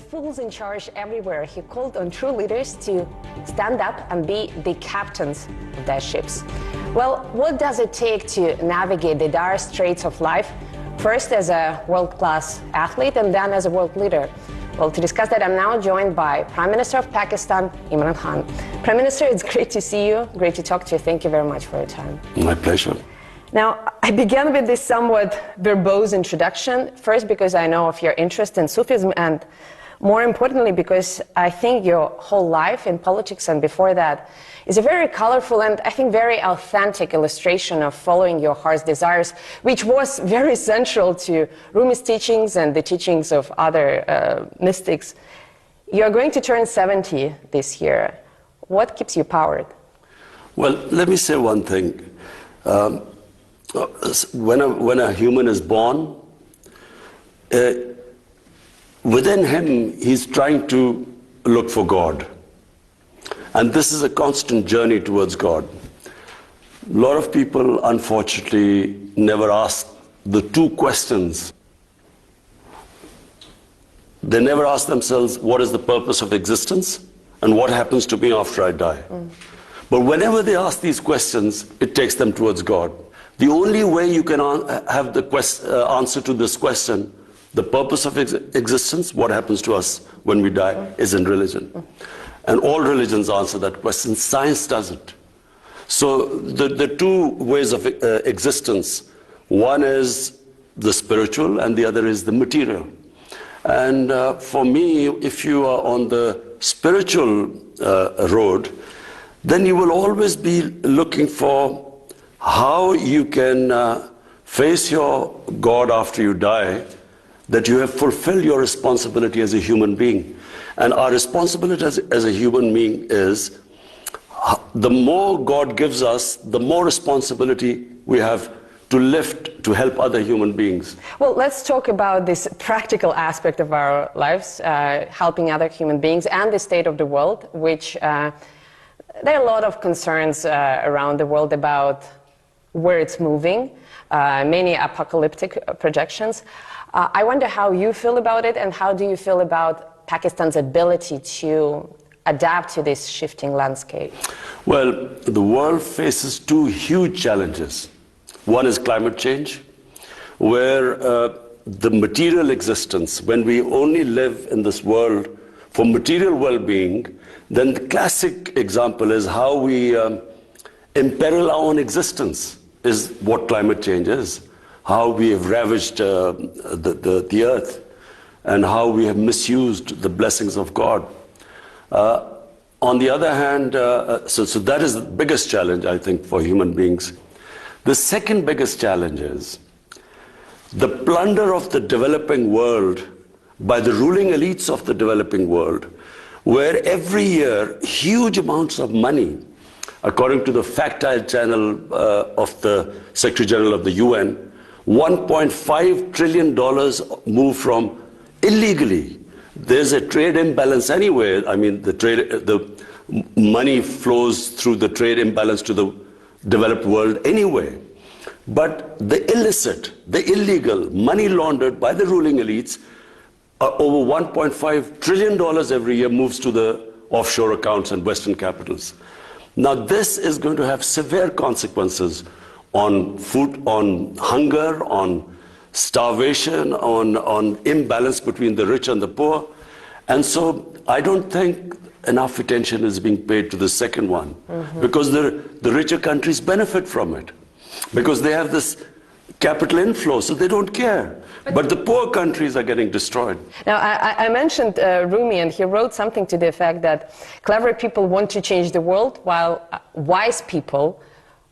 fools in charge everywhere, he called on true leaders to stand up and be the captains of their ships. Well, what does it take to navigate the dire straits of life, first as a world-class athlete and then as a world leader? Well, to discuss that, I'm now joined by Prime Minister of Pakistan, Imran. Prime Minister, it's great to see you, great to talk to you. Thank you very much for your time. My pleasure. Now, I began with this somewhat verbose introduction, first because I know of your interest in Sufism, and more importantly because I think your whole life in politics and before that is a very colorful and I think very authentic illustration of following your heart's desires, which was very central to Rumi's teachings and the teachings of other mystics. You're going to turn 70 this year. What keeps you powered? Well, let me say one thing. When a human is born, within him, he's trying to look for God. And this is a constant journey towards God. A lot of people, unfortunately, never ask the two questions. They never ask themselves, what is the purpose of existence? And what happens to me after I die? But whenever they ask these questions, it takes them towards God. The only way you can have the answer to this question, the purpose of existence, what happens to us when we die, is in religion. And all religions answer that question. Science doesn't. So the two ways of existence, one is the spiritual and the other is the material. And for me, if you are on the spiritual road, then you will always be looking for how you can face your God after you die, that you have fulfilled your responsibility as a human being. And our responsibility as a human being is, the more God gives us, the more responsibility we have to lift, to help other human beings. Well, let's talk about this practical aspect of our lives, helping other human beings and the state of the world, which there are a lot of concerns around the world about where it's moving, many apocalyptic projections. I wonder how you feel about it, and how do you feel about Pakistan's ability to adapt to this shifting landscape? Well, the world faces two huge challenges. One is climate change, where the material existence, when we only live in this world for material well-being, then the classic example is how we imperil our own existence, is what climate change is. How we have ravaged the earth, and how we have misused the blessings of God. On the other hand, so that is the biggest challenge, I think, for human beings. The second biggest challenge is the plunder of the developing world by the ruling elites of the developing world, where every year huge amounts of money, according to the factile channel of the Secretary General of the UN, $1.5 trillion move from illegally. There's a trade imbalance anyway. I mean, the money flows through the trade imbalance to the developed world anyway. But the illicit, the illegal, money laundered by the ruling elites, over $1.5 trillion every year moves to the offshore accounts and Western capitals. Now, this is going to have severe consequences on food, on hunger, on starvation, on imbalance between the rich and the poor. And so I don't think enough attention is being paid to the second one, because the richer countries benefit from it, because they have this capital inflow, so they don't care. But the poor countries are getting destroyed. Now, I mentioned Rumi, and he wrote something to the effect that clever people want to change the world, while wise people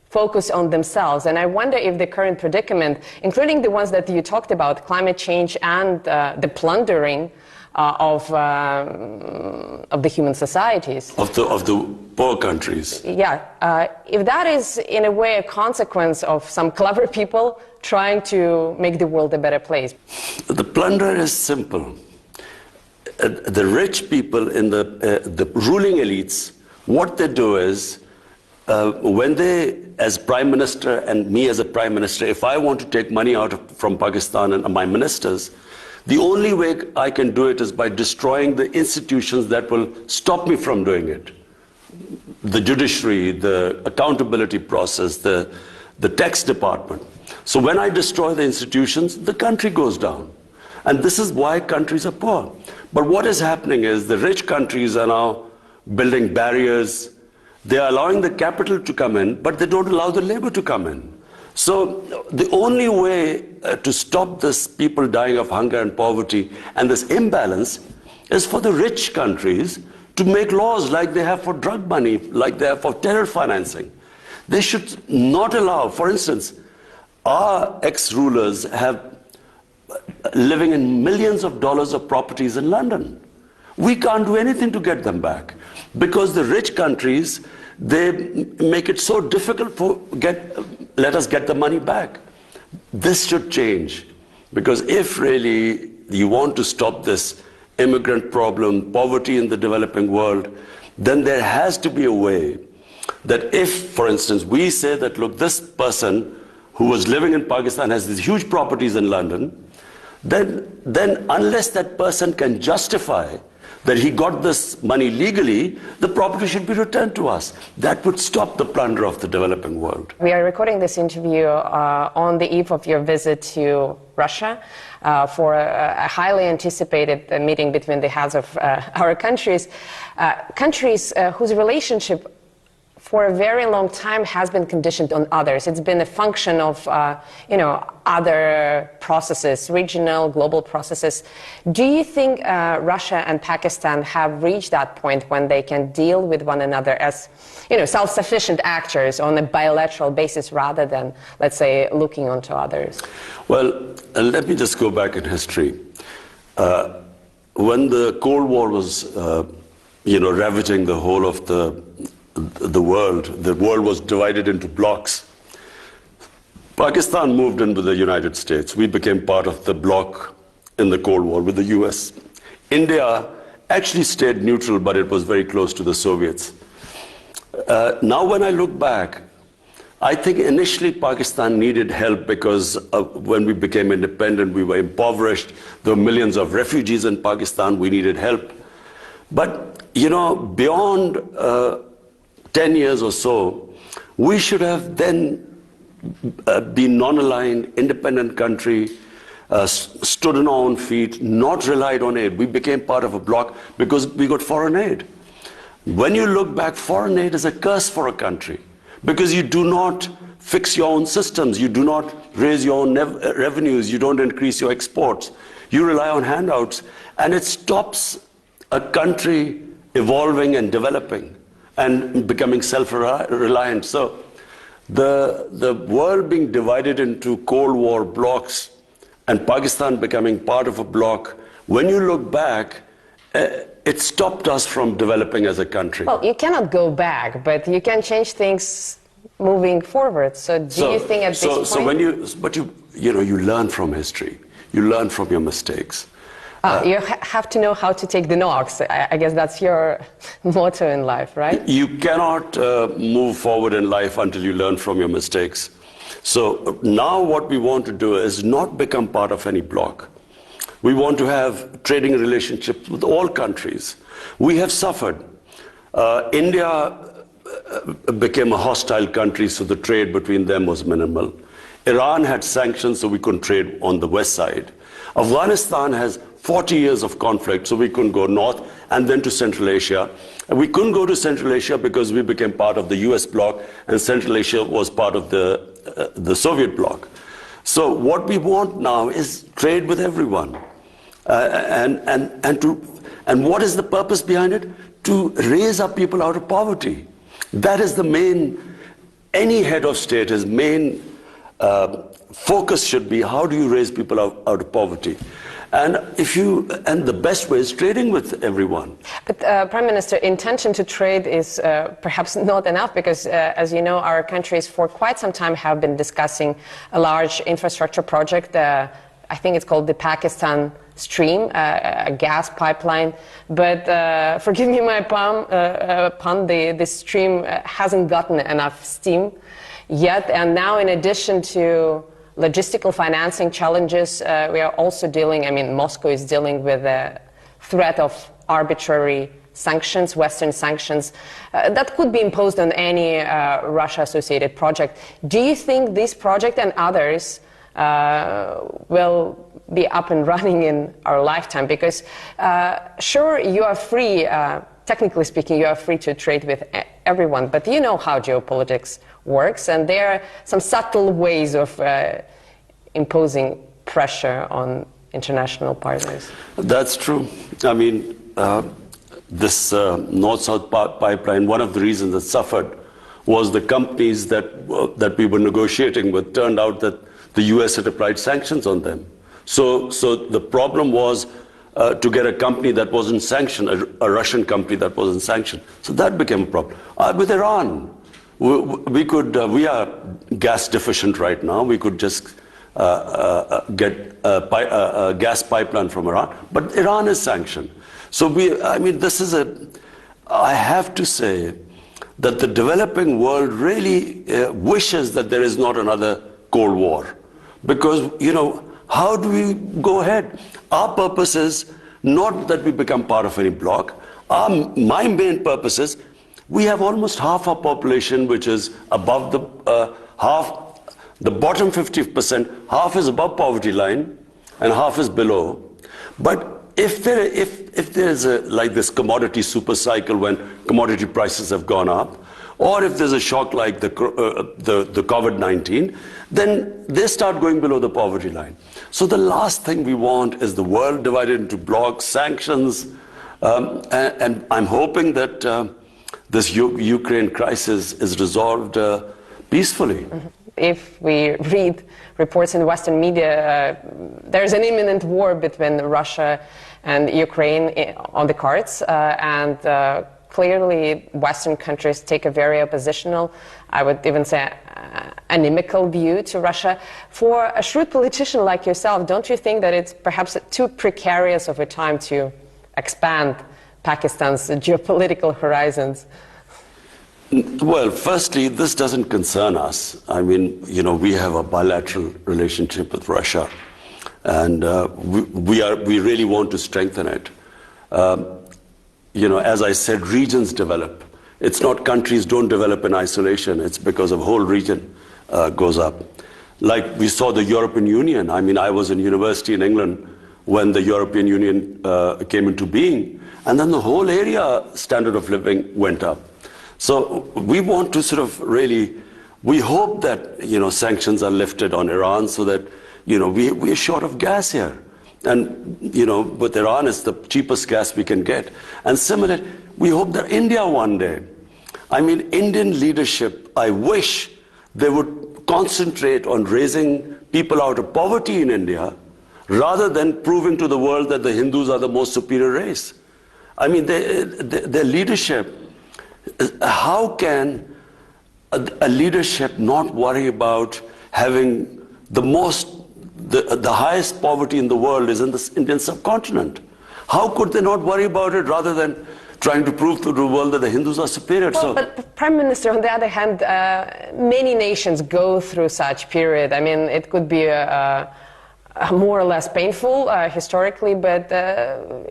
focus on themselves. And I wonder if the current predicament, including the ones that you talked about, climate change and the plundering of the human societies. Of the poor countries. Yeah. If that is, in a way, a consequence of some clever people trying to make the world a better place. The plunder is simple. The rich people in the ruling elites, what they do is, when they, as Prime Minister, and me as a Prime Minister, if I want to take money out from Pakistan and my ministers, The only way I can do it is by destroying the institutions that will stop me from doing it. The judiciary, the accountability process, the tax department. So when I destroy the institutions, the country goes down. And this is why countries are poor. But what is happening is the rich countries are now building barriers. They are allowing the capital to come in, but they don't allow the labor to come in. So the only way to stop this people dying of hunger and poverty and this imbalance is for the rich countries to make laws like they have for drug money, like they have for terror financing. They should not allow, for instance, our ex-rulers have living in millions of dollars of properties in London. We can't do anything to get them back because the rich countries, they make it so difficult for let us get the money back. This should change, because if really you want to stop this immigrant problem, poverty in the developing world, then there has to be a way that if, for instance, we say that, look, this person who was living in Pakistan has these huge properties in London, then unless that person can justify that he got this money legally, the property should be returned to us. That would stop the plunder of the developing world. We are recording this interview on the eve of your visit to Russia for a highly anticipated meeting between the heads of our countries, whose relationship for a very long time has been conditioned on others. It's been a function of, other processes, regional, global processes. Do you think Russia and Pakistan have reached that point when they can deal with one another as, self-sufficient actors on a bilateral basis rather than, let's say, looking onto others? Well, let me just go back in history. When the Cold War was, ravaging the whole of the world was divided into blocks. Pakistan moved in with the United States. We became part of the bloc in the Cold War with the US. India actually stayed neutral, but it was very close to the Soviets. Now when I look back, I think initially Pakistan needed help because when we became independent, we were impoverished. There were millions of refugees in Pakistan. We needed help. But, beyond 10 years or so, we should have then been non-aligned, independent country, stood on our own feet, not relied on aid. We became part of a bloc because we got foreign aid. When you look back, foreign aid is a curse for a country because you do not fix your own systems, you do not raise your own revenues, you don't increase your exports, you rely on handouts, and it stops a country evolving and developing and becoming self-reliant. So the world being divided into Cold War blocks and Pakistan becoming part of a bloc, when you look back, it stopped us from developing as a country. Well, you cannot go back, but you can change things moving forward. So do you think at this point... So when you learn from history, you learn from your mistakes. You have to know how to take the knocks. I guess that's your motto in life, right? You cannot move forward in life until you learn from your mistakes. So now what we want to do is not become part of any bloc. We want to have trading relationships with all countries. We have suffered. India became a hostile country, so the trade between them was minimal. Iran had sanctions, so we couldn't trade on the west side. Afghanistan has 40 years of conflict, so we couldn't go north and then to Central Asia. And we couldn't go to Central Asia because we became part of the US bloc, and Central Asia was part of the Soviet bloc. So what we want now is trade with everyone. And what is the purpose behind it? To raise our people out of poverty. That is the main, any head of state, his main focus should be, how do you raise people out of poverty? And the best way is trading with everyone. But Prime Minister, intention to trade is perhaps not enough because, as you know, our countries for quite some time have been discussing a large infrastructure project. I think it's called the Pakistan Stream, a gas pipeline. But forgive me my pun, the stream hasn't gotten enough steam yet. And now, in addition to logistical financing challenges. We are also dealing, I mean, Moscow is dealing with the threat of arbitrary sanctions, Western sanctions, that could be imposed on any Russia-associated project. Do you think this project and others will be up and running in our lifetime? Because sure, you are free, technically speaking, you are free to trade with everyone, but you know how geopolitics works, and there are some subtle ways of imposing pressure on international partners. That's true. I mean, this North-South pipeline, one of the reasons it suffered was the companies that we were negotiating with turned out that the US had applied sanctions on them. So the problem was to get a company that wasn't sanctioned, a Russian company that wasn't sanctioned. So that became a problem. With Iran, we are gas deficient right now. We could just get a gas pipeline from Iran, but Iran is sanctioned. So I mean, I have to say that the developing world really wishes that there is not another Cold War. Because, you know, how do we go ahead? Our purpose is not that we become part of any bloc. My main purpose is we have almost half our population which is above the bottom 50%, half is above poverty line and half is below. But if there is like this commodity super cycle when commodity prices have gone up, or if there's a shock like the COVID-19, then they start going below the poverty line. So the last thing we want is the world divided into blocs, sanctions, and I'm hoping that this Ukraine crisis is resolved peacefully. Mm-hmm. If we read reports in Western media, there's an imminent war between Russia and Ukraine on the cards, and clearly Western countries take a very oppositional, I would even say inimical view to Russia. For a shrewd politician like yourself, don't you think that it's perhaps too precarious of a time to expand Pakistan's geopolitical horizons? Well, firstly, this doesn't concern us. I mean, you know, we have a bilateral relationship with Russia, and we really want to strengthen it. You know, as I said, regions develop. It's not countries don't develop in isolation. It's because a whole region goes up. Like we saw the European Union. I mean, I was in university in England when the European Union came into being, and then the whole area standard of living went up. So we want to sort of really, we hope that, you know, sanctions are lifted on Iran so that, you know, we're short of gas here. And, you know, with Iran, it's the cheapest gas we can get. And similarly, we hope that India one day, I mean, Indian leadership, I wish they would concentrate on raising people out of poverty in India rather than proving to the world that the Hindus are the most superior race. I mean, their leadership, how can a leadership not worry about having the highest poverty in the world is in the Indian subcontinent? How could they not worry about it rather than trying to prove to the world that the Hindus are superior? Well, but Prime Minister, on the other hand, many nations go through such period. I mean, it could be more or less painful historically, but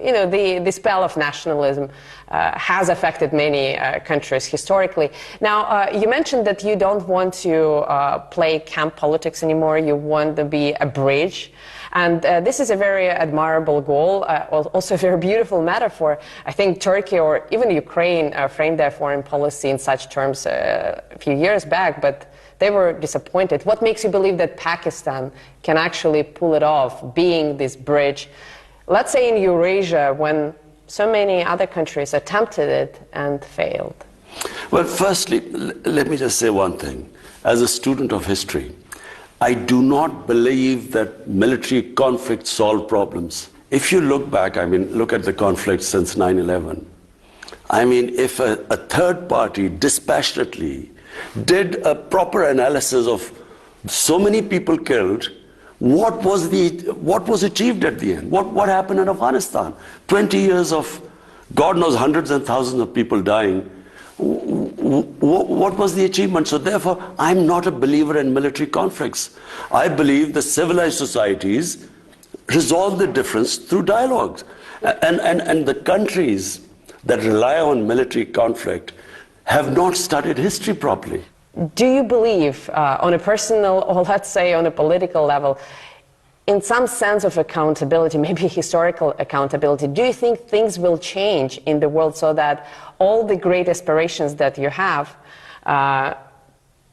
you know, the spell of nationalism has affected many countries historically. Now, you mentioned that you don't want to play camp politics anymore. You want to be a bridge. And this is a very admirable goal, also a very beautiful metaphor. I think Turkey or even Ukraine framed their foreign policy in such terms a few years back, but they were disappointed. What makes you believe that Pakistan can actually pull it off, being this bridge, let's say in Eurasia, when so many other countries attempted it and failed? Well, firstly, let me just say one thing. As a student of history, I do not believe that military conflicts solve problems. If you look back, I mean, look at the conflict since 9/11. I mean, if a third party dispassionately did a proper analysis of so many people killed, what was achieved at the end? What happened in Afghanistan? 20 years of, God knows, hundreds and thousands of people dying. what was the achievement? So therefore, I'm not a believer in military conflicts. I believe that civilized societies resolve the difference through dialogues. And the countries that rely on military conflict have not studied history properly. Do you believe, on a personal, or let's say on a political level, in some sense of accountability, maybe historical accountability, do you think things will change in the world so that all the great aspirations that you have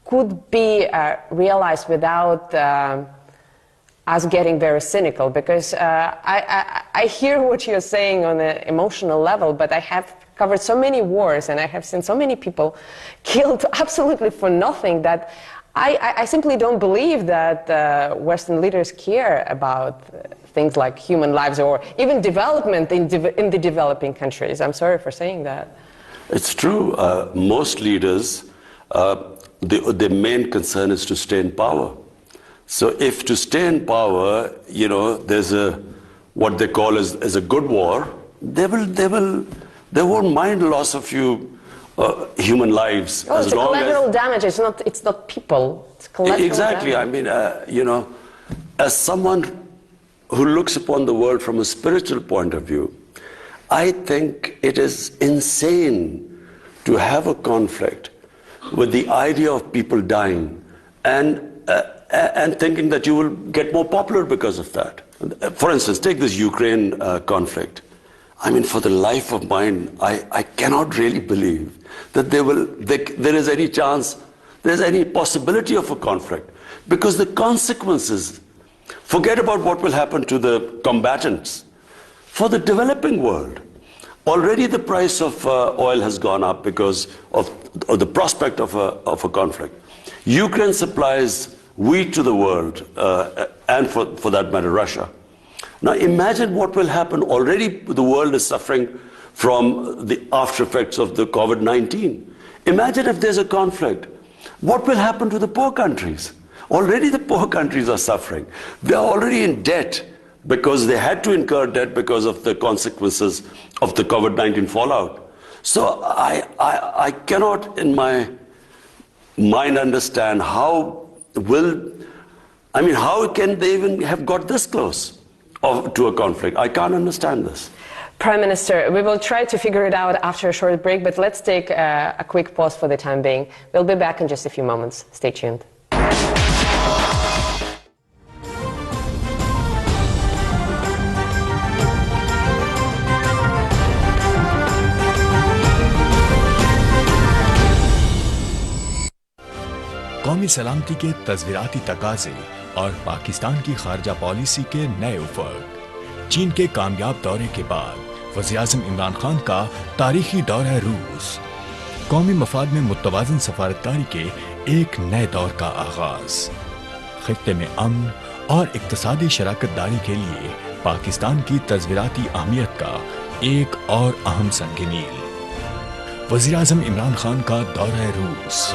could be realized without us getting very cynical? Because I hear what you're saying on an emotional level, but I have covered so many wars and I have seen so many people killed absolutely for nothing that I simply don't believe that Western leaders care about things like human lives or even development in the developing countries. I'm sorry for saying that. It's true. Most leaders, their main concern is to stay in power. So if to stay in power, you know, there's what they call as a good war, they won't mind loss of human lives. Oh, it's a collateral damage. It's not people. It's collateral exactly. damage. I mean, you know, as someone who looks upon the world from a spiritual point of view, I think it is insane to have a conflict with the idea of people dying and thinking that you will get more popular because of that. For instance, take this Ukraine conflict. I mean, for the life of mine, I cannot really believe that there is any chance, there's any possibility of a conflict. Because the consequences, forget about what will happen to the combatants. For the developing world, already the price of oil has gone up because of the prospect of a conflict. Ukraine supplies wheat to the world, and for that matter, Russia. Now imagine what will happen. Already the world is suffering from the after effects of the COVID-19. Imagine if there's a conflict. What will happen to the poor countries? Already the poor countries are suffering. They are already in debt because they had to incur debt because of the consequences of the COVID-19 fallout. So I cannot in my mind understand how can they even have got this close to a conflict? I can't understand this. Prime Minister, we will try to figure it out after a short break, but let's take a quick pause for the time being. We'll be back in just a few moments. Stay tuned. कौमी सलामती के तज़वीराती तकाज़े और पाकिस्तान की खारजा policy के नए उफ़क़। चीन के कामयाब दौरे के बाद वज़ीर-ए-आज़म इमरान खान का तारीखी दौरा रूस। कौमी मफाद में मुतवाज़न सफारतकारी के एक नए दौर का आगाज़। ख़ित्ते में अमन और इक़्तिसादी शराकतदारी के लिए पाकिस्तान की तज़वीराती अहमियत का एक और अहम संग-ए-मील। वज़ीर-ए-आज़म इमरान खान का दौरा रूस।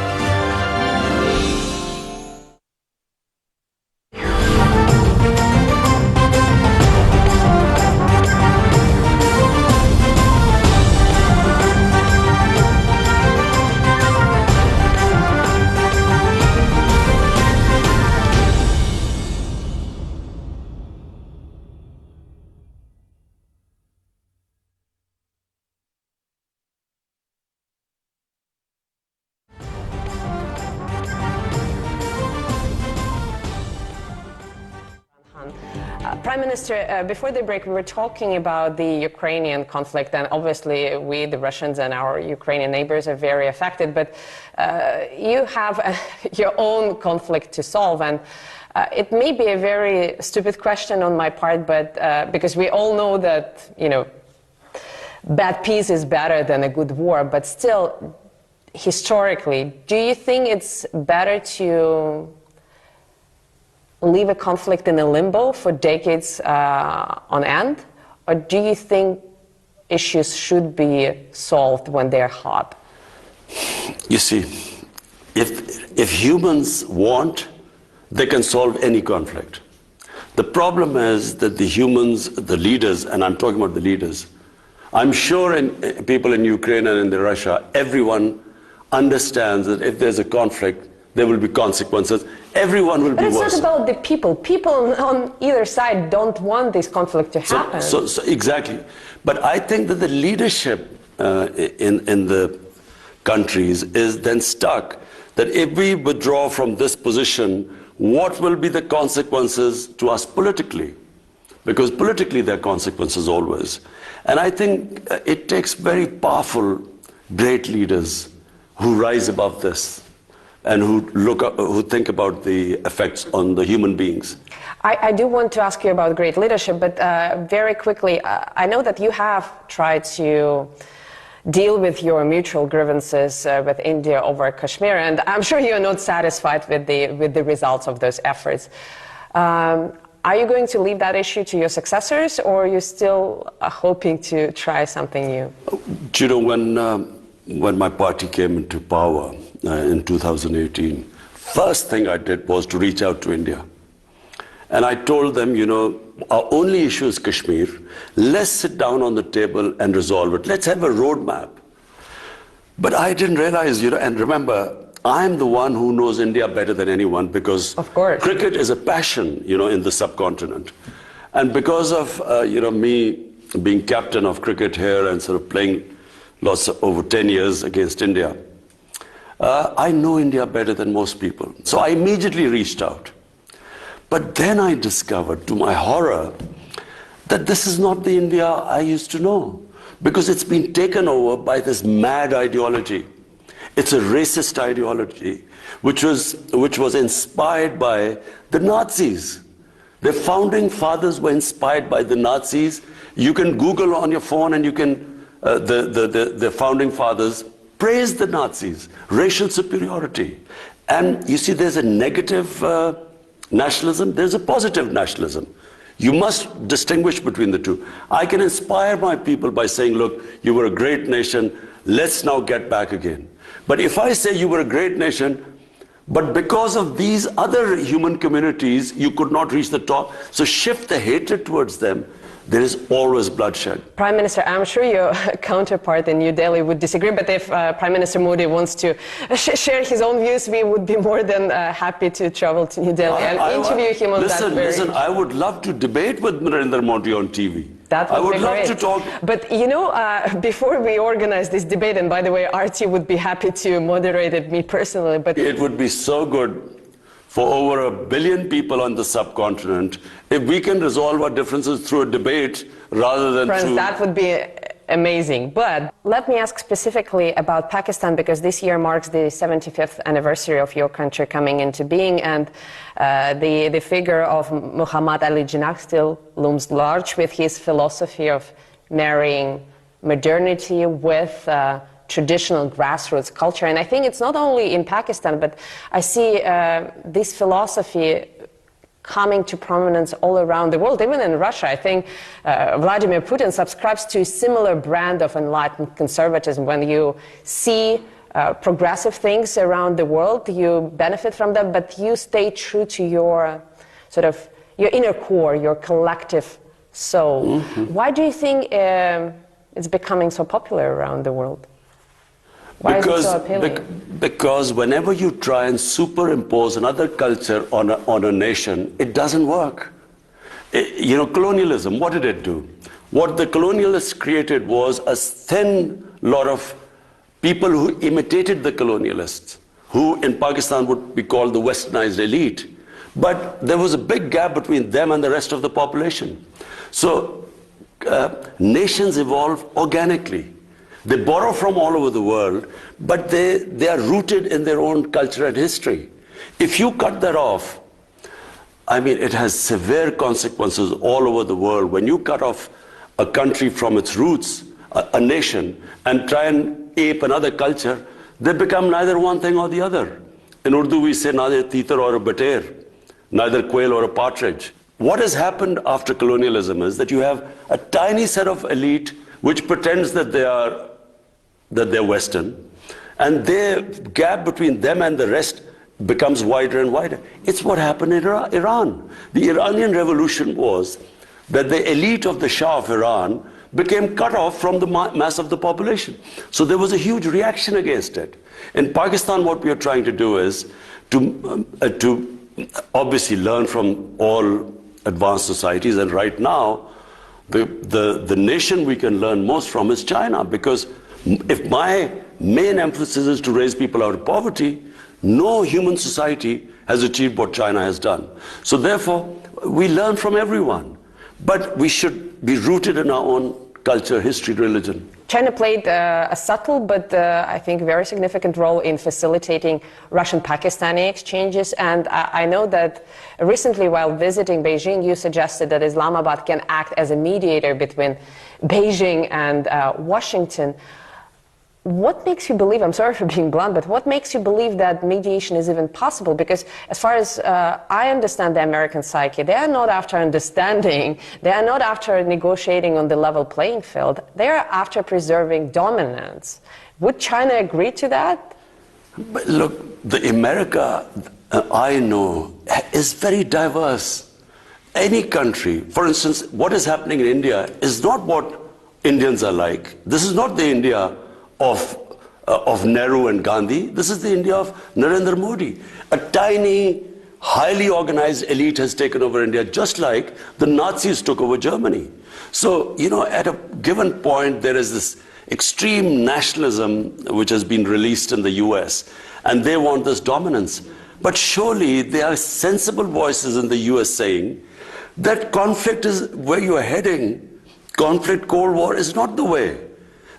Prime Minister, before the break, we were talking about the Ukrainian conflict, and obviously we, the Russians and our Ukrainian neighbors, are very affected, but you have your own conflict to solve, and it may be a very stupid question on my part, but because we all know that, you know, bad peace is better than a good war, but still, historically, do you think it's better to leave a conflict in a limbo for decades on end? Or do you think issues should be solved when they're hot? You see, if humans want, they can solve any conflict. The problem is that the humans, the leaders, and I'm talking about the leaders, I'm sure people in Ukraine and in Russia, everyone understands that if there's a conflict, there will be consequences. Everyone will be worse. But it's not about the people. People on either side don't want this conflict to happen. So exactly. But I think that the leadership in the countries is then stuck that if we withdraw from this position, what will be the consequences to us politically? Because politically there are consequences always. And I think it takes very powerful, great leaders who rise above this and who think about the effects on the human beings. I do want to ask you about great leadership, but very quickly, I know that you have tried to deal with your mutual grievances with India over Kashmir, and I'm sure you're not satisfied with the results of those efforts. Are you going to leave that issue to your successors, or are you still hoping to try something new? You know, when my party came into power in 2018, first thing I did was to reach out to India. And I told them, you know, our only issue is Kashmir. Let's sit down on the table and resolve it. Let's have a roadmap. But I didn't realize, you know, and remember, I'm the one who knows India better than anyone because of course, cricket is a passion, you know, in the subcontinent. And because of, you know, me being captain of cricket here and sort of playing over 10 years against India, I know India better than most people. So I immediately reached out. But then I discovered, to my horror, that this is not the India I used to know, because it's been taken over by this mad ideology. It's a racist ideology, which was inspired by the Nazis. The founding fathers were inspired by the Nazis. You can Google on your phone and you can, the founding fathers praised the Nazis, racial superiority. And you see, there's a negative nationalism, there's a positive nationalism. You must distinguish between the two. I can inspire my people by saying, look, you were a great nation, let's now get back again. But if I say you were a great nation, but because of these other human communities, you could not reach the top, so shift the hatred towards them, there is always bloodshed. Prime Minister, I'm sure your counterpart in New Delhi would disagree, but if Prime Minister Modi wants to share his own views, we would be more than happy to travel to New Delhi and interview him on that. Listen, I would love to debate with Narendra Modi on TV. That would I would be love great. to talk. But you know, before we organize this debate, and by the way, RT would be happy to moderate it, me personally, but it would be so good for over 1 billion people on the subcontinent if we can resolve our differences through a debate rather than Friends, through... that would be amazing. But let me ask specifically about Pakistan, because this year marks the 75th anniversary of your country coming into being, and the figure of Muhammad Ali Jinnah still looms large with his philosophy of marrying modernity with traditional grassroots culture. And I think it's not only in Pakistan, but I see this philosophy coming to prominence all around the world, even in Russia. I think Vladimir Putin subscribes to a similar brand of enlightened conservatism. When you see progressive things around the world, you benefit from them, but you stay true to your sort of your inner core, your collective soul. Mm-hmm. Why do you think it's becoming so popular around the world? Why is it so appealing? Because whenever you try and superimpose another culture on a nation, it doesn't work. You know, colonialism, what did it do? What the colonialists created was a thin lot of people who imitated the colonialists, who in Pakistan would be called the westernized elite. But there was a big gap between them and the rest of the population. So nations evolve organically. They borrow from all over the world, but they are rooted in their own culture and history. If you cut that off, I mean, it has severe consequences all over the world. When you cut off a country from its roots, a nation, and try and ape another culture, they become neither one thing or the other. In Urdu, we say neither teeter or a bater, neither quail or a partridge. What has happened after colonialism is that you have a tiny set of elite which pretends that they're Western, and the gap between them and the rest becomes wider and wider. It's what happened in Iran. The Iranian Revolution was that the elite of the Shah of Iran became cut off from the mass of the population. So there was a huge reaction against it. In Pakistan, what we are trying to do is to obviously learn from all advanced societies, and right now, the nation we can learn most from is China, because if my main emphasis is to raise people out of poverty, no human society has achieved what China has done. So therefore, we learn from everyone, but we should be rooted in our own culture, history, religion. China played a subtle but I think very significant role in facilitating Russian-Pakistani exchanges, and I know that recently while visiting Beijing you suggested that Islamabad can act as a mediator between Beijing and Washington. What makes you believe, I'm sorry for being blunt, but what makes you believe that mediation is even possible? Because as far as I understand the American psyche, they are not after understanding, they are not after negotiating on the level playing field, they are after preserving dominance. Would China agree to that? But look, the America I know is very diverse. Any country, for instance, what is happening in India is not what Indians are like. This is not the India of Nehru and Gandhi. This is the India of Narendra Modi. A tiny, highly organized elite has taken over India, just like the Nazis took over Germany. So, you know, at a given point, there is this extreme nationalism which has been released in the US, and they want this dominance. But surely there are sensible voices in the US saying that conflict is where you are heading. Conflict, Cold War is not the way.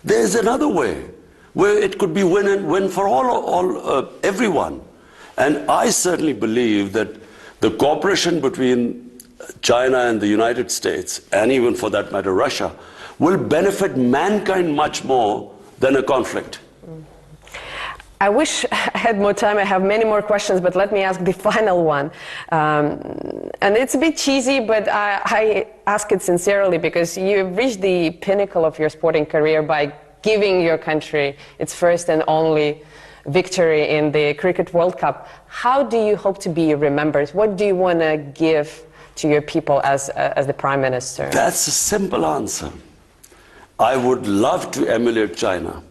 There is another way where it could be win and win for everyone. And I certainly believe that the cooperation between China and the United States, and even for that matter Russia, will benefit mankind much more than a conflict. I wish I had more time. I have many more questions, but let me ask the final one. And it's a bit cheesy, but I ask it sincerely because you've reached the pinnacle of your sporting career by giving your country its first and only victory in the Cricket World Cup. How do you hope to be remembered? What do you want to give to your people as the Prime Minister? That's a simple answer. I would love to emulate China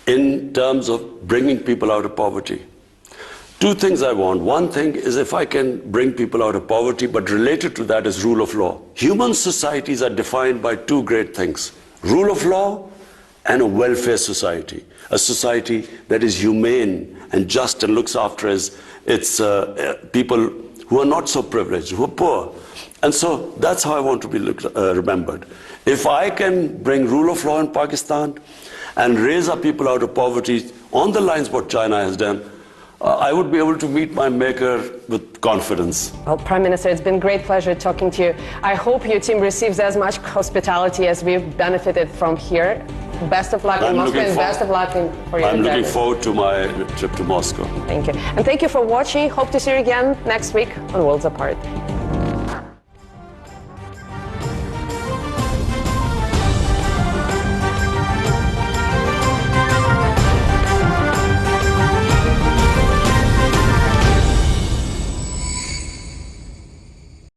in terms of bringing people out of poverty. Two things I want. One thing is if I can bring people out of poverty, but related to that is rule of law. Human societies are defined by two great things: rule of law and a welfare society. A society that is humane and just and looks after its people who are not so privileged, who are poor. And so that's how I want to be remembered. If I can bring rule of law in Pakistan and raise our people out of poverty on the lines what China has done, I would be able to meet my maker with confidence. Well, Prime Minister, it's been a great pleasure talking to you. I hope your team receives as much hospitality as we've benefited from here. Best of luck in Moscow and best of luck for your I'm endeavors. looking forward to my trip to Moscow. Thank you. And thank you for watching. Hope to see you again next week on Worlds Apart.